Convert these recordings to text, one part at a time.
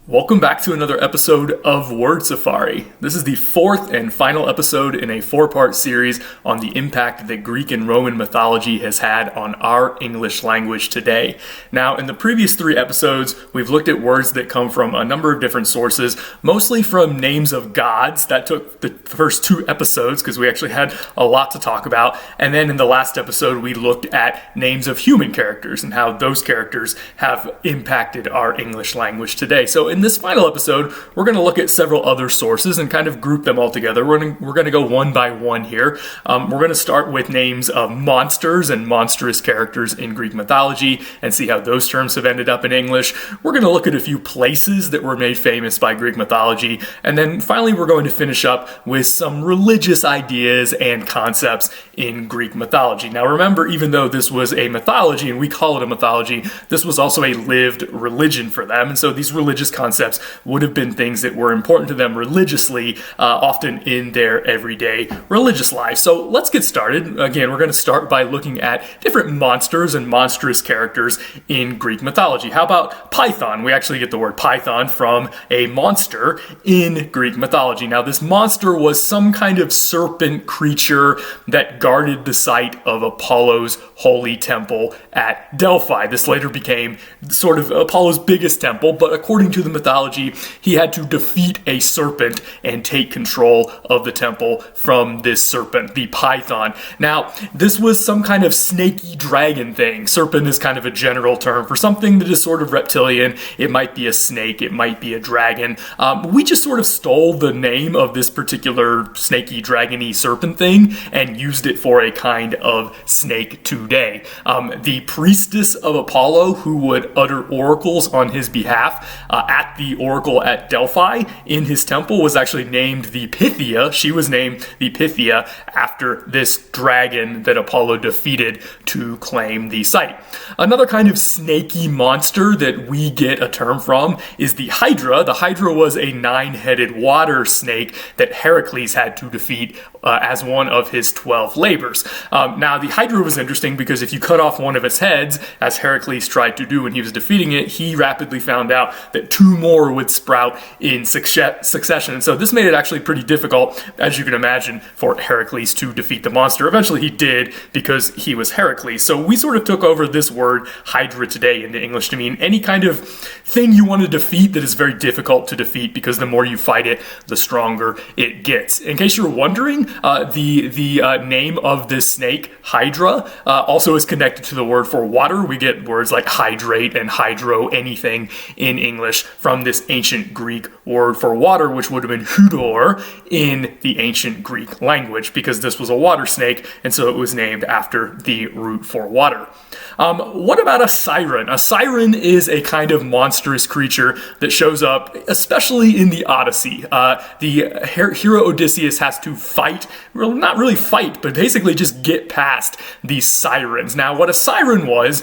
Welcome back to another episode of Word Safari. This is the fourth and final episode in a four-part series on the impact that Greek and Roman mythology has had on our English language today. Now, in the previous three episodes, we've looked at words that come from a number of different sources, mostly from names of gods. That took the first two episodes because we actually had a lot to talk about. And then in the last episode, we looked at names of human characters and how those characters have impacted our English language today. So in this final episode, we're going to look at several other sources and kind of group them all together. We're going to go one by one here. We're going to start with names of monsters and monstrous characters in Greek mythology and see how those terms have ended up in English. We're going to look at a few places that were made famous by Greek mythology. And then finally, we're going to finish up with some religious ideas and concepts in Greek mythology. Now remember, even though this was a mythology and we call it a mythology, this was also a lived religion for them. And so these religious concepts would have been things that were important to them religiously, often in their everyday religious life. So let's get started. Again, we're going to start by looking at different monsters and monstrous characters in Greek mythology. How about Python? We actually get the word Python from a monster in Greek mythology. Now, this monster was some kind of serpent creature that guarded the site of Apollo's holy temple at Delphi. This later became sort of Apollo's biggest temple, but according to the mythology, he had to defeat a serpent and take control of the temple from this serpent, the Python. Now, this was some kind of snaky dragon thing. Serpent is kind of a general term for something that is sort of reptilian. It might be a snake, it might be a dragon. We just sort of stole the name of this particular snaky, dragony serpent thing and used it for a kind of snake today. The priestess of Apollo, who would utter oracles on his behalf at the oracle at Delphi in his temple, was actually named the Pythia. She was named the Pythia after this dragon that Apollo defeated to claim the site. Another kind of snaky monster that we get a term from is the Hydra. The Hydra was a nine-headed water snake that Heracles had to defeat as one of his 12 labors. Now, the Hydra was interesting because if you cut off one of its heads, as Heracles tried to do when he was defeating it, he rapidly found out that two more would sprout in succession. And so this made it actually pretty difficult, as you can imagine, for Heracles to defeat the monster. Eventually he did because he was Heracles. So we sort of took over this word Hydra today into English to mean any kind of thing you want to defeat that is very difficult to defeat, because the more you fight it, the stronger it gets. In case you're wondering, the name of this snake, Hydra, also is connected to the word for water. We get words like hydrate and hydro, anything in English, from this ancient Greek word for water, which would have been hudor in the ancient Greek language, because this was a water snake, and so it was named after the root for water. What about a siren? A siren is a kind of monstrous creature that shows up, especially in the Odyssey. The hero Odysseus has to fight, well, not really fight, but basically just get past these sirens. Now, what a siren was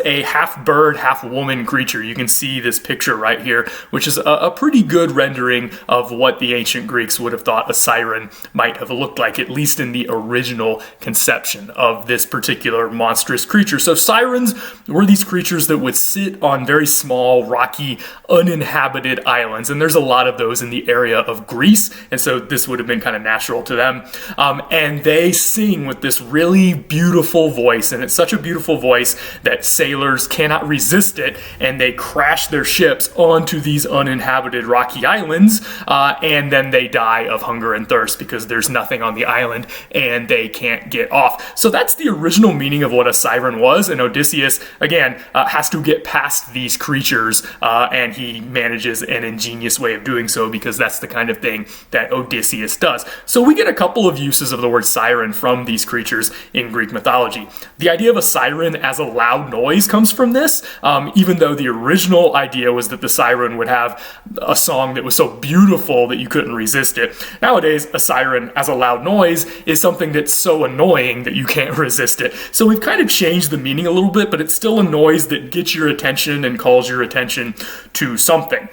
a half bird, half woman creature. You can see this picture right here, which is a pretty good rendering of what the ancient Greeks would have thought a siren might have looked like, at least in the original conception of this particular monstrous creature. So sirens were these creatures that would sit on very small, rocky, uninhabited islands, and there's a lot of those in the area of Greece, and so this would have been kind of natural to them. And they sing with this really beautiful voice, and it's such a beautiful voice that sailors cannot resist it, and they crash their ships onto these uninhabited rocky islands, and then they die of hunger and thirst because there's nothing on the island and they can't get off. So that's the original meaning of what a siren was, and Odysseus, again, has to get past these creatures, and he manages an ingenious way of doing so because that's the kind of thing that Odysseus does. So we get a couple of uses of the word siren from these creatures in Greek mythology. The idea of a siren as a loud noise comes from this, even though the original idea was that the siren would have a song that was so beautiful that you couldn't resist it. Nowadays, a siren as a loud noise is something that's so annoying that you can't resist it. So we've kind of changed the meaning a little bit, but it's still a noise that gets your attention and calls your attention to something.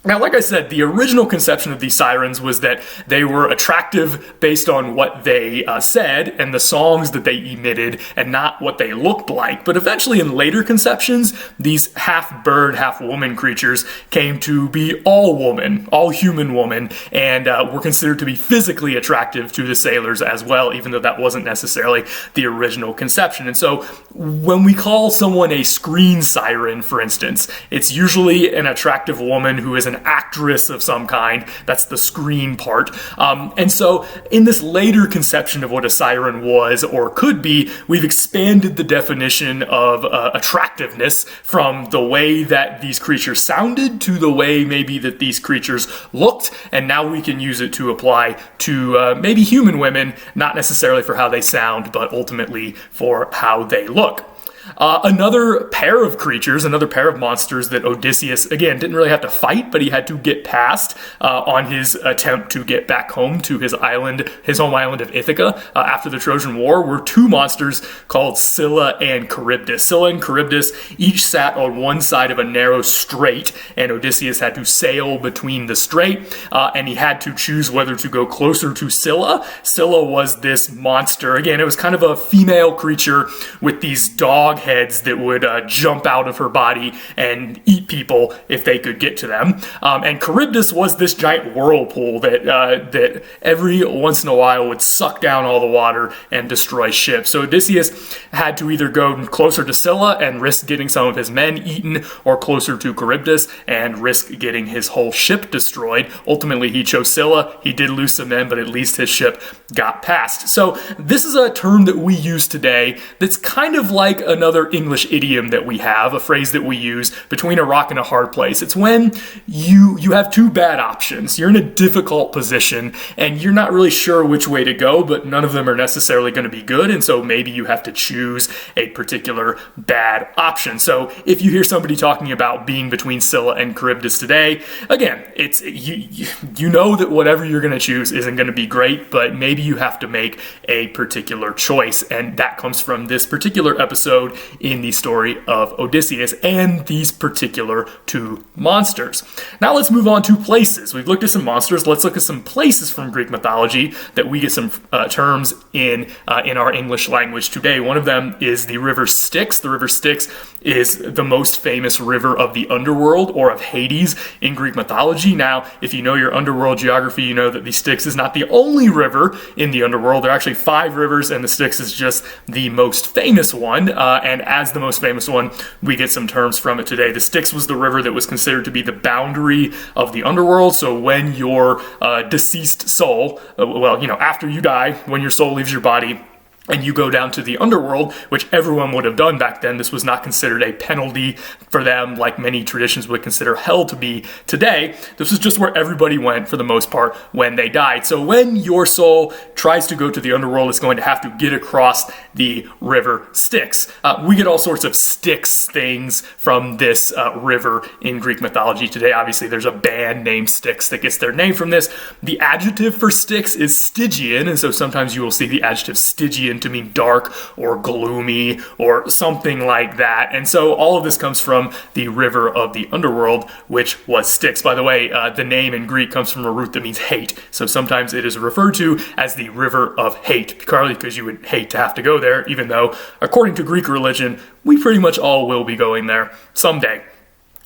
Now, like I said, the original conception of these sirens was that they were attractive based on what they said and the songs that they emitted and not what they looked like. But eventually in later conceptions, these half bird, half woman creatures came to be all woman, all human woman, and were considered to be physically attractive to the sailors as well, even though that wasn't necessarily the original conception. And so when we call someone a screen siren, for instance, it's usually an attractive woman who is an actress of some kind. That's the screen part. And so in this later conception of what a siren was or could be, we've expanded the definition of attractiveness from the way that these creatures sounded to the way maybe that these creatures looked. And now we can use it to apply to maybe human women, not necessarily for how they sound, but ultimately for how they look. Another pair of creatures, another pair of monsters that Odysseus, again, didn't really have to fight, but he had to get past on his attempt to get back home to his island, his home island of Ithaca after the Trojan War, were two monsters called Cilla and Charybdis. Cilla and Charybdis each sat on one side of a narrow strait, and Odysseus had to sail between the strait, and he had to choose whether to go closer to Cilla. Cilla was this monster. Again, it was kind of a female creature with these dog heads that would jump out of her body and eat people if they could get to them. And Charybdis was this giant whirlpool that every once in a while would suck down all the water and destroy ships. So Odysseus had to either go closer to Cilla and risk getting some of his men eaten, or closer to Charybdis and risk getting his whole ship destroyed. Ultimately, he chose Cilla. He did lose some men, but at least his ship got past. So this is a term that we use today that's kind of like another English idiom that we have, a phrase that we use between a rock and a hard place. It's when you have two bad options. You're in a difficult position and you're not really sure which way to go, but none of them are necessarily going to be good, and so maybe you have to choose a particular bad option. So if you hear somebody talking about being between Cilla and Charybdis today, again, it's you know that whatever you're going to choose isn't going to be great, but maybe you have to make a particular choice, and that comes from this particular episode in the story of Odysseus and these particular two monsters. Now let's move on to places. We've looked at some monsters. Let's look at some places from Greek mythology that we get some terms in our English language today. One of them is the River Styx. The River Styx is the most famous river of the underworld, or of Hades, in Greek mythology. Now, if you know your underworld geography, you know that the Styx is not the only river in the underworld. There are actually 5 rivers, and the Styx is just the most famous one. And as the most famous one, we get some terms from it today. The Styx was the river that was considered to be the boundary of the underworld. So when your deceased soul, after you die, when your soul leaves your body, and you go down to the underworld, which everyone would have done back then. This was not considered a penalty for them like many traditions would consider hell to be today. This was just where everybody went for the most part when they died. So when your soul tries to go to the underworld, it's going to have to get across the River Styx. We get all sorts of Styx things from this river in Greek mythology today. Obviously, there's a band named Styx that gets their name from this. The adjective for Styx is Stygian, and so sometimes you will see the adjective Stygian to mean dark or gloomy or something like that. And so all of this comes from the river of the underworld, which was Styx. By the way, the name in Greek comes from a root that means hate. So sometimes it is referred to as the river of hate, partly because you would hate to have to go there, even though, according to Greek religion, we pretty much all will be going there someday.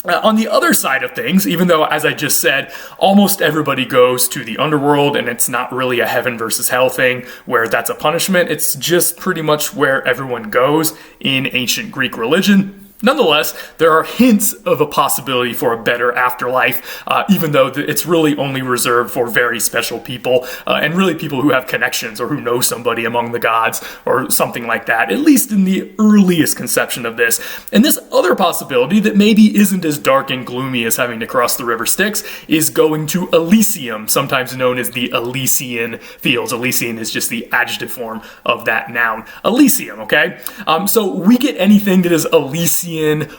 On the other side of things, even though, as I just said, almost everybody goes to the underworld and it's not really a heaven versus hell thing where that's a punishment, it's just pretty much where everyone goes in ancient Greek religion. Nonetheless, there are hints of a possibility for a better afterlife, even though it's really only reserved for very special people, and really people who have connections or who know somebody among the gods or something like that, at least in the earliest conception of this. And this other possibility that maybe isn't as dark and gloomy as having to cross the River Styx is going to Elysium, sometimes known as the Elysian Fields. Elysian is just the adjective form of that noun. Elysium, okay? So we get anything that is Elysian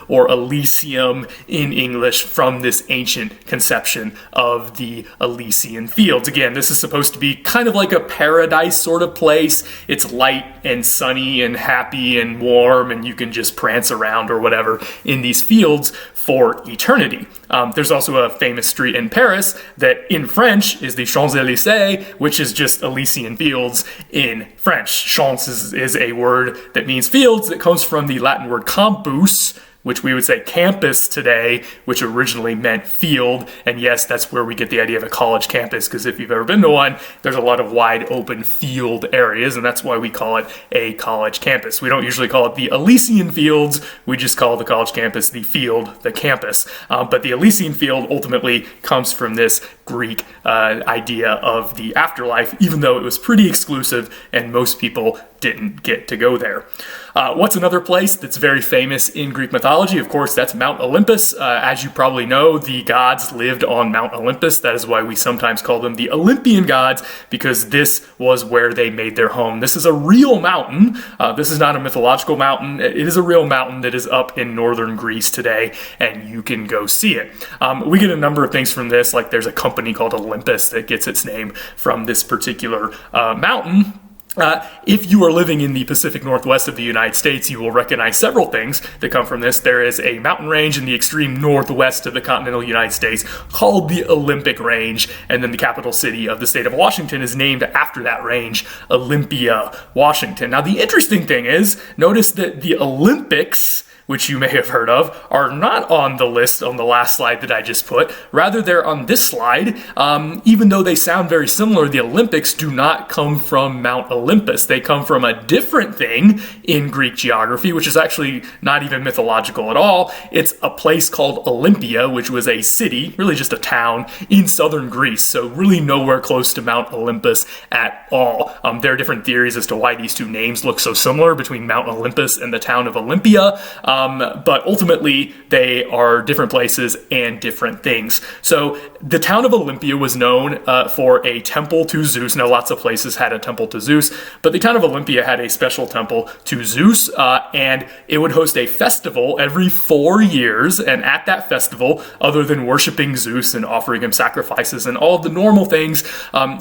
or Elysium in English from this ancient conception of the Elysian Fields. Again, this is supposed to be kind of like a paradise sort of place. It's light and sunny and happy and warm, and you can just prance around or whatever in these fields for eternity. There's also a famous street in Paris that in French is the Champs-Élysées, which is just Elysian fields in French. Champs is a word that means fields that comes from the Latin word campus, which we would say campus today, which originally meant field. And yes, that's where we get the idea of a college campus, because if you've ever been to one, there's a lot of wide open field areas, and that's why we call it a college campus. We don't usually call it the Elysian fields, we just call the college campus the field, the campus. But the Elysian field ultimately comes from this Greek idea of the afterlife, even though it was pretty exclusive and most people didn't get to go there. What's another place that's very famous in Greek mythology? Of course, that's Mount Olympus. As you probably know, the gods lived on Mount Olympus. That is why we sometimes call them the Olympian gods, because this was where they made their home. This is a real mountain. This is not a mythological mountain. It is a real mountain that is up in northern Greece today, and you can go see it. We get a number of things from this, like there's a company called Olympus that gets its name from this particular mountain. If you are living in the Pacific Northwest of the United States, you will recognize several things that come from this. There is a mountain range in the extreme northwest of the continental United States called the Olympic Range, and then the capital city of the state of Washington is named after that range, Olympia, Washington. Now, the interesting thing is, notice that the Olympics, which you may have heard of, are not on the list on the last slide that I just put. Rather, they're on this slide. Even though they sound very similar, the Olympics do not come from Mount Olympus. They come from a different thing in Greek geography, which is actually not even mythological at all. It's a place called Olympia, which was a city, really just a town, in southern Greece, so really nowhere close to Mount Olympus at all. There are different theories as to why these two names look so similar between Mount Olympus and the town of Olympia. But ultimately, they are different places and different things. So the town of Olympia was known for a temple to Zeus. Now, lots of places had a temple to Zeus, but the town of Olympia had a special temple to Zeus, and it would host a festival every 4 years. And at that festival, other than worshiping Zeus and offering him sacrifices and all of the normal things,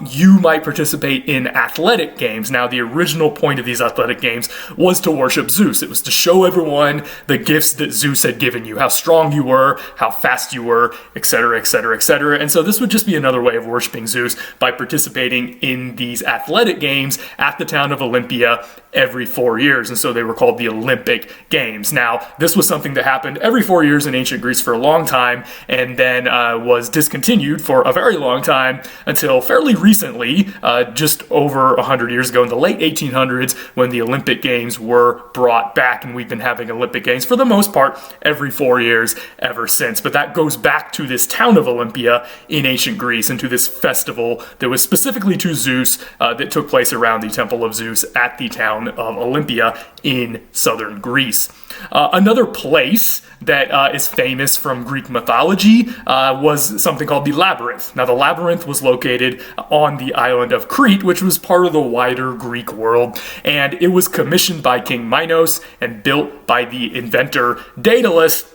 you might participate in athletic games. Now, the original point of these athletic games was to worship Zeus. It was to show everyone the gifts that Zeus had given you, how strong you were, how fast you were, etc., etc., etc. And so this would just be another way of worshiping Zeus by participating in these athletic games at the town of Olympia every 4 years. And so they were called the Olympic Games. Now, this was something that happened every 4 years in ancient Greece for a long time, and then was discontinued for a very long time until fairly recently, just over 100 years ago in the late 1800s, when the Olympic Games were brought back, and we've been having Olympic Games for the most part every 4 years ever since. But that goes back to this town of Olympia in ancient Greece and to this festival that was specifically to Zeus that took place around the temple of Zeus at the town of Olympia in southern Greece. Another place that is famous from Greek mythology was something called the Labyrinth. Now, the Labyrinth was located on the island of Crete, which was part of the wider Greek world, and it was commissioned by King Minos and built by the inventor Daedalus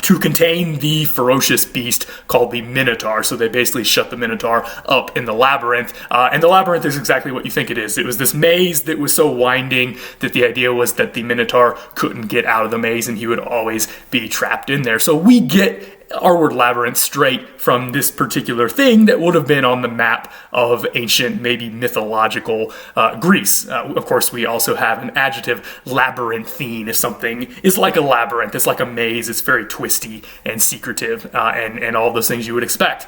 to contain the ferocious beast called the Minotaur. So they basically shut the Minotaur up in the labyrinth. And the labyrinth is exactly what you think it is. It was this maze that was so winding that the idea was that the Minotaur couldn't get out of the maze and he would always be trapped in there. So we get our word labyrinth straight from this particular thing that would have been on the map of ancient, maybe mythological Greece. Of course, we also have an adjective, labyrinthine. If something is like a labyrinth, it's like a maze, it's very twisty and secretive, and all those things you would expect.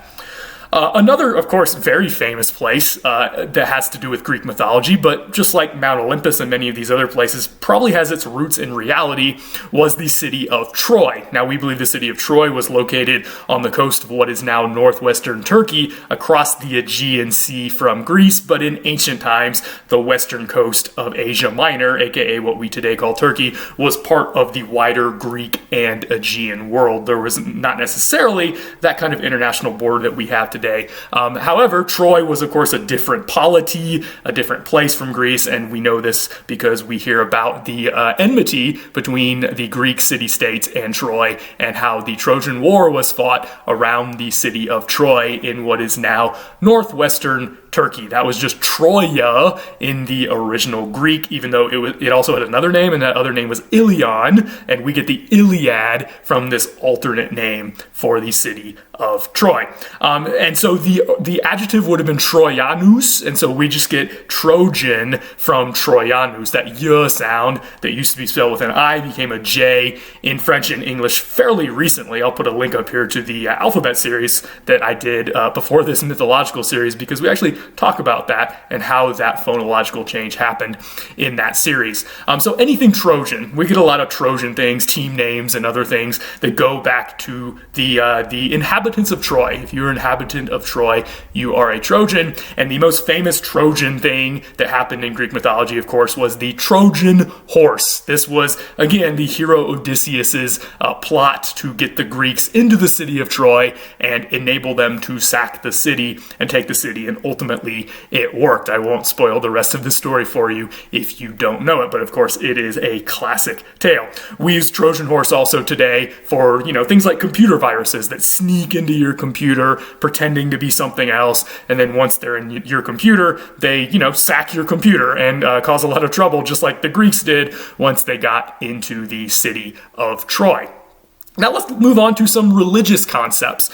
Another, of course, very famous place that has to do with Greek mythology, but just like Mount Olympus and many of these other places, probably has its roots in reality, was the city of Troy. Now, we believe the city of Troy was located on the coast of what is now northwestern Turkey, across the Aegean Sea from Greece, but in ancient times, the western coast of Asia Minor, aka what we today call Turkey, was part of the wider Greek and Aegean world. There was not necessarily that kind of international border that we have today. However, Troy was, of course, a different polity, a different place from Greece, and we know this because we hear about the enmity between the Greek city-states and Troy, and how the Trojan War was fought around the city of Troy in what is now northwestern Turkey. That was just Troia in the original Greek, even though it also had another name, and that other name was Ilion, and we get the Iliad from this alternate name for the city of Troy. And so the adjective would have been Trojanus, and so we just get Trojan from Trojanus. That y sound that used to be spelled with an I became a J in French and English fairly recently. I'll put a link up here to the alphabet series that I did before this mythological series, because we actually talk about that and how that phonological change happened in that series. So anything Trojan, we get a lot of Trojan things, team names and other things that go back to the inhabitants of Troy. If you're an inhabitant of Troy, you are a Trojan. And the most famous Trojan thing that happened in Greek mythology, of course, was the Trojan horse. This was, again, the hero Odysseus's plot to get the Greeks into the city of Troy and enable them to sack the city and take the city, and ultimately it worked. I won't spoil the rest of the story for you if you don't know it, but of course it is a classic tale. We use Trojan horse also today for, things like computer viruses that sneak into your computer pretending to be something else, and then once they're in your computer, they, sack your computer and cause a lot of trouble, just like the Greeks did once they got into the city of Troy. Now let's move on to some religious concepts.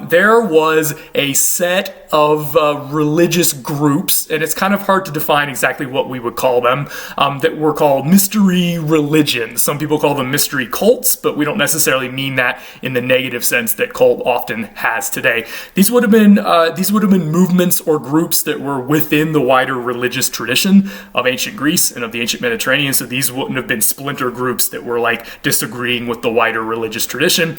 There was a set of religious groups, and it's kind of hard to define exactly what we would call them, that were called mystery religions. Some people call them mystery cults, but we don't necessarily mean that in the negative sense that cult often has today. These would have been movements or groups that were within the wider religious tradition of ancient Greece and of the ancient Mediterranean. So these wouldn't have been splinter groups that were like disagreeing with the wider religious tradition.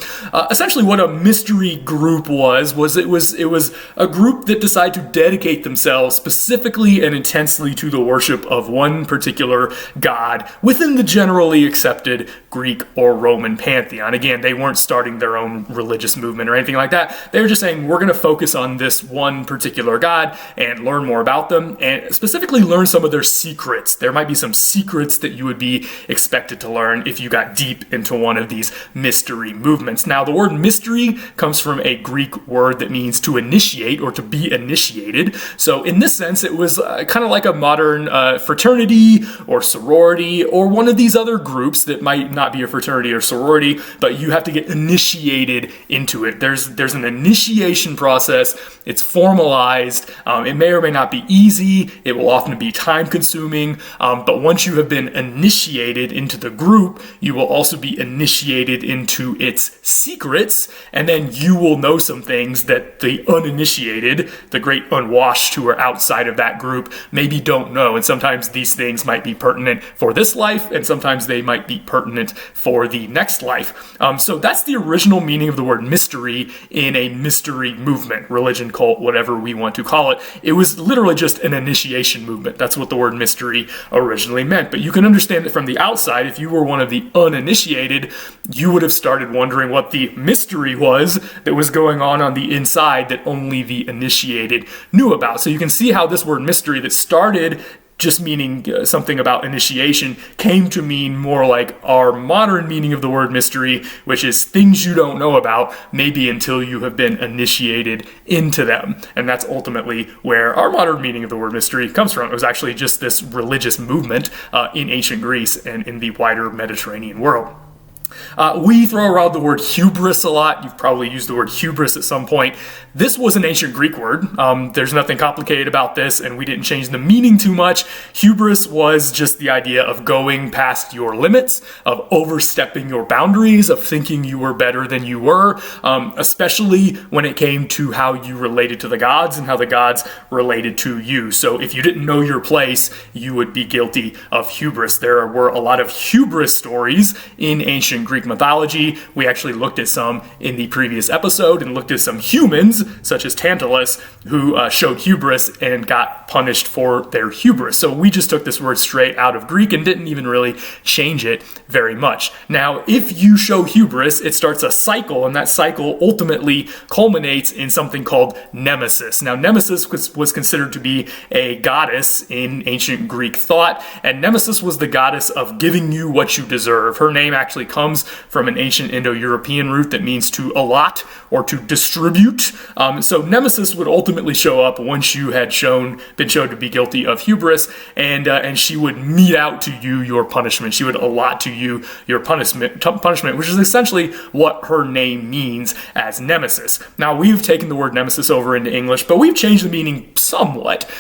Essentially what a mystery group was it was a group that decided to dedicate themselves specifically and intensely to the worship of one particular god within the generally accepted Greek or Roman pantheon. Again, they weren't starting their own religious movement or anything like that. They were just saying, we're going to focus on this one particular god and learn more about them, and specifically learn some of their secrets. There might be some secrets that you would be expected to learn if you got deep into one of these mystery movements. Now, the word mystery comes from a Greek word that means to initiate or to be initiated. So in this sense, it was kind of like a modern fraternity or sorority, or one of these other groups that might not be a fraternity or sorority, but you have to get initiated into it. There's an initiation process. It's formalized. It may or may not be easy. It will often be time consuming. But once you have been initiated into the group, you will also be initiated into its secrets, and then you will know some things that the uninitiated, the great unwashed who are outside of that group, maybe don't know. And sometimes these things might be pertinent for this life, and sometimes they might be pertinent for the next life. So that's the original meaning of the word mystery in a mystery movement, religion, cult, whatever we want to call it. It was literally just an initiation movement. That's what the word mystery originally meant. But you can understand that from the outside, if you were one of the uninitiated, you would have started wondering what the mystery was that was going on the inside that only the initiated knew about. So you can see how this word mystery that started just meaning something about initiation came to mean more like our modern meaning of the word mystery, which is things you don't know about, maybe until you have been initiated into them. And that's ultimately where our modern meaning of the word mystery comes from. It was actually just this religious movement in ancient Greece and in the wider Mediterranean world. We throw around the word hubris a lot. You've probably used the word hubris at some point. This was an ancient Greek word. There's nothing complicated about this, and we didn't change the meaning too much. Hubris was just the idea of going past your limits, of overstepping your boundaries, of thinking you were better than you were, especially when it came to how you related to the gods and how the gods related to you. So if you didn't know your place, you would be guilty of hubris. There were a lot of hubris stories in ancient Greek mythology. We actually looked at some in the previous episode and looked at some humans, such as Tantalus, who showed hubris and got punished for their hubris. So we just took this word straight out of Greek and didn't even really change it very much. Now, if you show hubris, it starts a cycle, and that cycle ultimately culminates in something called Nemesis. Now, Nemesis was considered to be a goddess in ancient Greek thought, and Nemesis was the goddess of giving you what you deserve. Her name actually comes from an ancient Indo-European root that means to allot or to distribute. So Nemesis would ultimately show up once you had been shown to be guilty of hubris, and she would mete out to you your punishment. She would allot to you your punishment, which is essentially what her name means as Nemesis. Now, we've taken the word Nemesis over into English, but we've changed the meaning somewhat.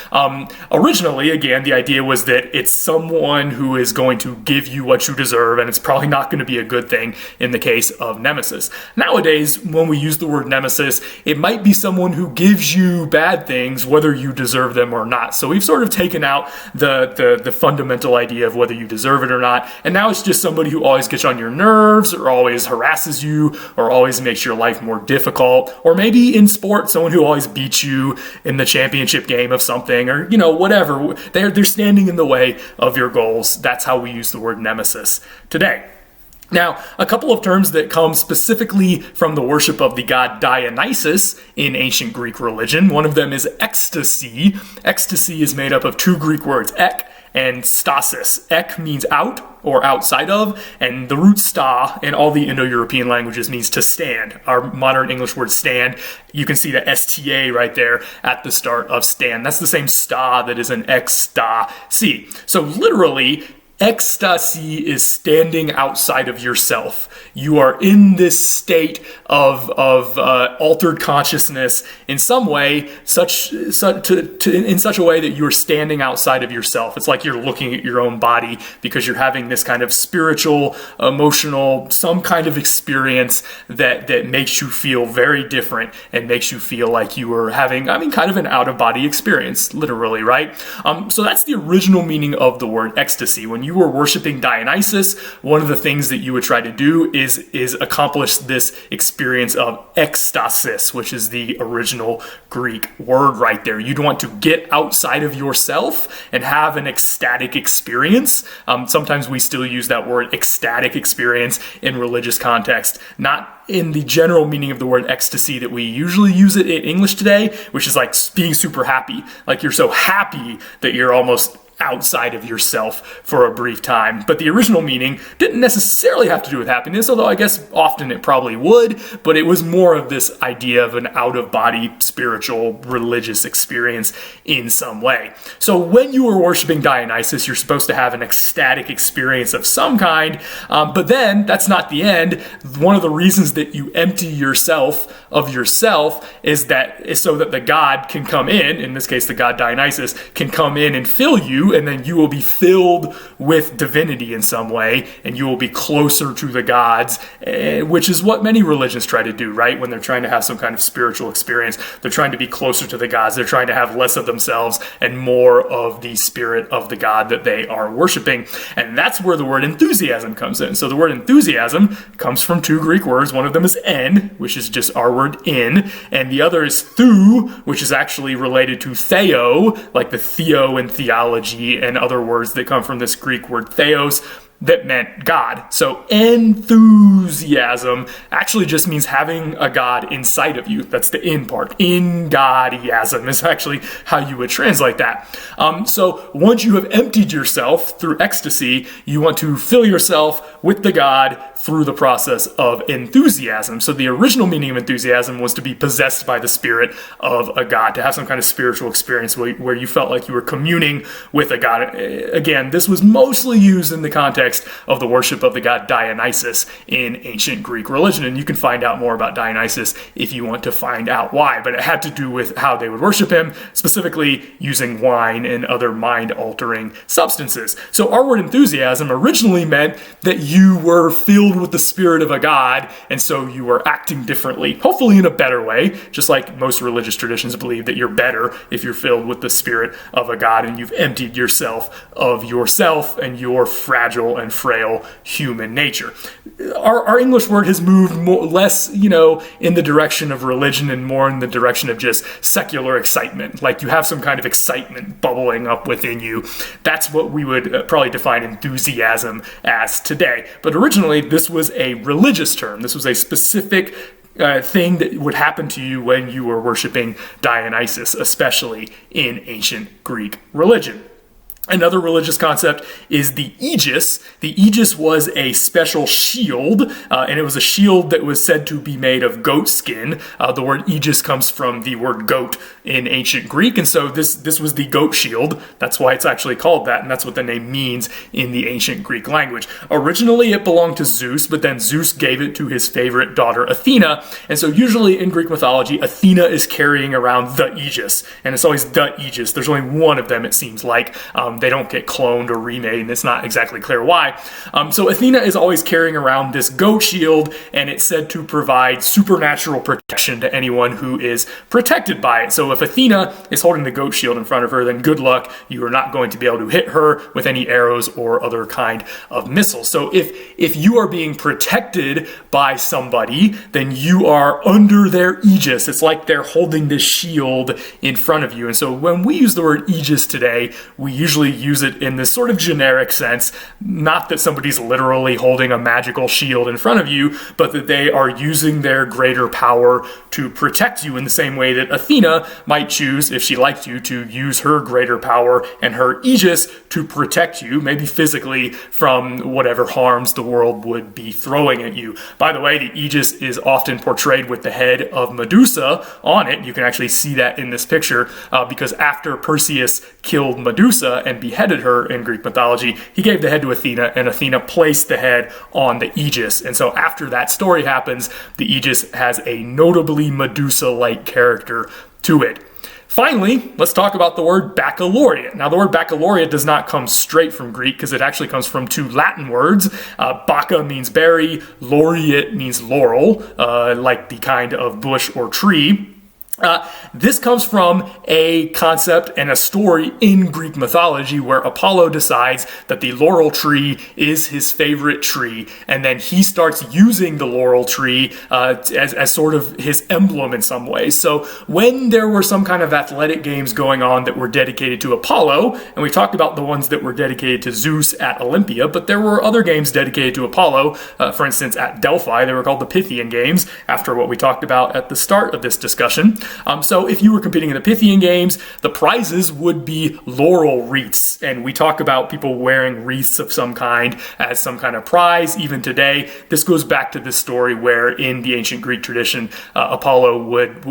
Originally, again, the idea was that it's someone who is going to give you what you deserve, and it's probably not going to be a good thing in the case of Nemesis. Nowadays, when we use the word Nemesis, it might be someone who gives you bad things whether you deserve them or not. So we've sort of taken out the fundamental idea of whether you deserve it or not, and now it's just somebody who always gets on your nerves or always harasses you or always makes your life more difficult, or maybe in sport, someone who always beats you in the championship game of something, or whatever. They're standing in the way of your goals. That's how we use the word Nemesis today. Now, a couple of terms that come specifically from the worship of the god Dionysus in ancient Greek religion. One of them is ecstasy. Ecstasy is made up of two Greek words, ek and stasis. Ek means out or outside of, and the root sta in all the Indo-European languages means to stand. Our modern English word stand, you can see the sta right there at the start of stand. That's the same sta that is in ecstasy. So literally, ecstasy is standing outside of yourself. You are in this state of altered consciousness in some way, in such a way that you are standing outside of yourself. It's like you're looking at your own body because you're having this kind of spiritual, emotional, some kind of experience that makes you feel very different and makes you feel like you are having, kind of an out-of-body experience, literally, right? So that's the original meaning of the word ecstasy. When you were worshiping Dionysus, one of the things that you would try to do is accomplish this experience of ecstasis, which is the original Greek word right there. You'd want to get outside of yourself and have an ecstatic experience. Sometimes we still use that word ecstatic experience in religious context, not in the general meaning of the word ecstasy that we usually use it in English today, which is like being super happy. Like you're so happy that you're almost outside of yourself for a brief time. But the original meaning didn't necessarily have to do with happiness, although I guess often it probably would, but it was more of this idea of an out-of-body spiritual religious experience in some way. So when you were worshiping Dionysus, you're supposed to have an ecstatic experience of some kind, but then that's not the end. One of the reasons that you empty yourself of yourself is so that the god can come in this case the god Dionysus, can come in and fill you, and then you will be filled with divinity in some way, and you will be closer to the gods, which is what many religions try to do, right? When they're trying to have some kind of spiritual experience, they're trying to be closer to the gods. They're trying to have less of themselves and more of the spirit of the god that they are worshiping. And that's where the word enthusiasm comes in. So the word enthusiasm comes from two Greek words. One of them is en, which is just our word in, and the other is thou, which is actually related to theo, like the theo in theology and other words that come from this Greek word theos that meant God. So enthusiasm actually just means having a God inside of you. That's the in part. In Godiasm is actually how you would translate that. So once you have emptied yourself through ecstasy, you want to fill yourself with the God through the process of enthusiasm. So the original meaning of enthusiasm was to be possessed by the spirit of a god, to have some kind of spiritual experience where you felt like you were communing with a god. Again, this was mostly used in the context of the worship of the god Dionysus in ancient Greek religion. And you can find out more about Dionysus if you want to find out why, but it had to do with how they would worship him, specifically using wine and other mind-altering substances. So our word enthusiasm originally meant that you were filled with the spirit of a god, and so you were acting differently, hopefully in a better way, just like most religious traditions believe that you're better if you're filled with the spirit of a god and you've emptied yourself of yourself and your fragile and frail human nature. Our English word has moved less, in the direction of religion and more in the direction of just secular excitement. Like you have some kind of excitement bubbling up within you. That's what we would probably define enthusiasm as today. But originally, this was a religious term. This was a specific thing that would happen to you when you were worshiping Dionysus, especially in ancient Greek religion. Another religious concept is the Aegis. The Aegis was a special shield, and it was a shield that was said to be made of goat skin. The word Aegis comes from the word goat in ancient Greek, and so this was the goat shield. That's why it's actually called that, and that's what the name means in the ancient Greek language. Originally, it belonged to Zeus, but then Zeus gave it to his favorite daughter, Athena, and so usually in Greek mythology, Athena is carrying around the Aegis, and it's always the Aegis. There's only one of them, it seems like. They don't get cloned or remade, and it's not exactly clear why. So Athena is always carrying around this goat shield, and it's said to provide supernatural protection to anyone who is protected by it. So if Athena is holding the goat shield in front of her, then good luck. You are not going to be able to hit her with any arrows or other kind of missiles. So if you are being protected by somebody, then you are under their Aegis. It's like they're holding this shield in front of you. And so when we use the word Aegis today, we usually use it in this sort of generic sense, not that somebody's literally holding a magical shield in front of you, but that they are using their greater power to protect you in the same way that Athena might choose, if she liked you, to use her greater power and her Aegis to protect you, maybe physically, from whatever harms the world would be throwing at you. By the way, the Aegis is often portrayed with the head of Medusa on it. You can actually see that in this picture, because after Perseus killed Medusa and beheaded her in Greek mythology, he gave the head to Athena, and Athena placed the head on the Aegis. And so after that story happens, the Aegis has a notably Medusa-like character to it. Finally, let's talk about the word baccalaureate. Now, the word baccalaureate does not come straight from Greek because it actually comes from two Latin words. Bacca means berry, laureate means laurel, like the kind of bush or tree. This comes from a concept and a story in Greek mythology where Apollo decides that the laurel tree is his favorite tree, and then he starts using the laurel tree as sort of his emblem in some way. So when there were some kind of athletic games going on that were dedicated to Apollo, and we talked about the ones that were dedicated to Zeus at Olympia, but there were other games dedicated to Apollo. For instance, at Delphi, they were called the Pythian Games, after what we talked about at the start of this discussion. So if you were competing in the Pythian Games, the prizes would be laurel wreaths. And we talk about people wearing wreaths of some kind as some kind of prize. Even today, this goes back to this story where in the ancient Greek tradition, Apollo would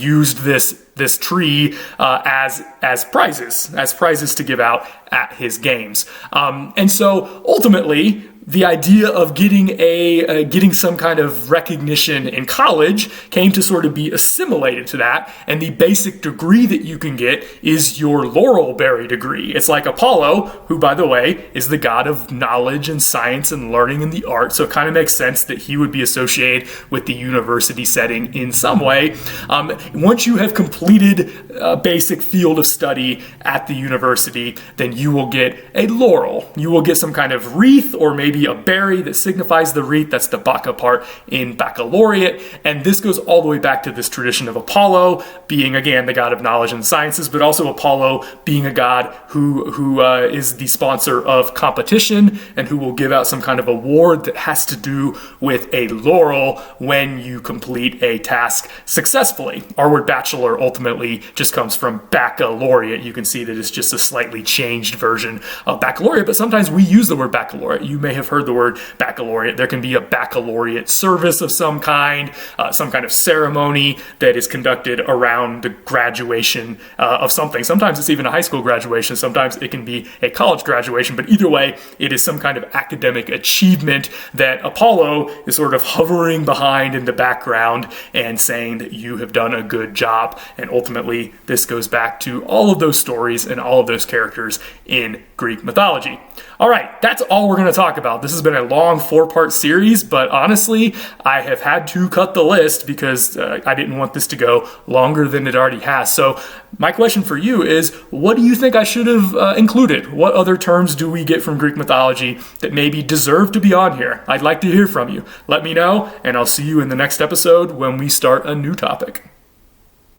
used this tree as prizes to give out at his games. And so ultimately, the idea of getting some kind of recognition in college came to sort of be assimilated to that, and the basic degree that you can get is your laurelberry degree. It's like Apollo, who, by the way, is the god of knowledge and science and learning and the arts, so it kind of makes sense that he would be associated with the university setting in some way. Once you have completed a basic field of study at the university, then you will get a laurel. You will get some kind of wreath, or maybe a berry that signifies the wreath. That's the Bacca part in Baccalaureate. And this goes all the way back to this tradition of Apollo being, again, the god of knowledge and sciences, but also Apollo being a god who is the sponsor of competition and who will give out some kind of award that has to do with a laurel when you complete a task successfully. Our word bachelor ultimately just comes from baccalaureate. You can see that it's just a slightly changed version of baccalaureate, but sometimes we use the word baccalaureate. You may have heard the word baccalaureate. There can be a baccalaureate service of some kind of ceremony that is conducted around the graduation of something. Sometimes it's even a high school graduation. Sometimes it can be a college graduation. But either way, it is some kind of academic achievement that Apollo is sort of hovering behind in the background and saying that you have done a good job. And ultimately, this goes back to all of those stories and all of those characters in Greek mythology. All right, that's all we're going to talk about. This has been a long 4-part series, but honestly, I have had to cut the list because I didn't want this to go longer than it already has. So my question for you is, what do you think I should have included? What other terms do we get from Greek mythology that maybe deserve to be on here? I'd like to hear from you. Let me know, and I'll see you in the next episode when we start a new topic.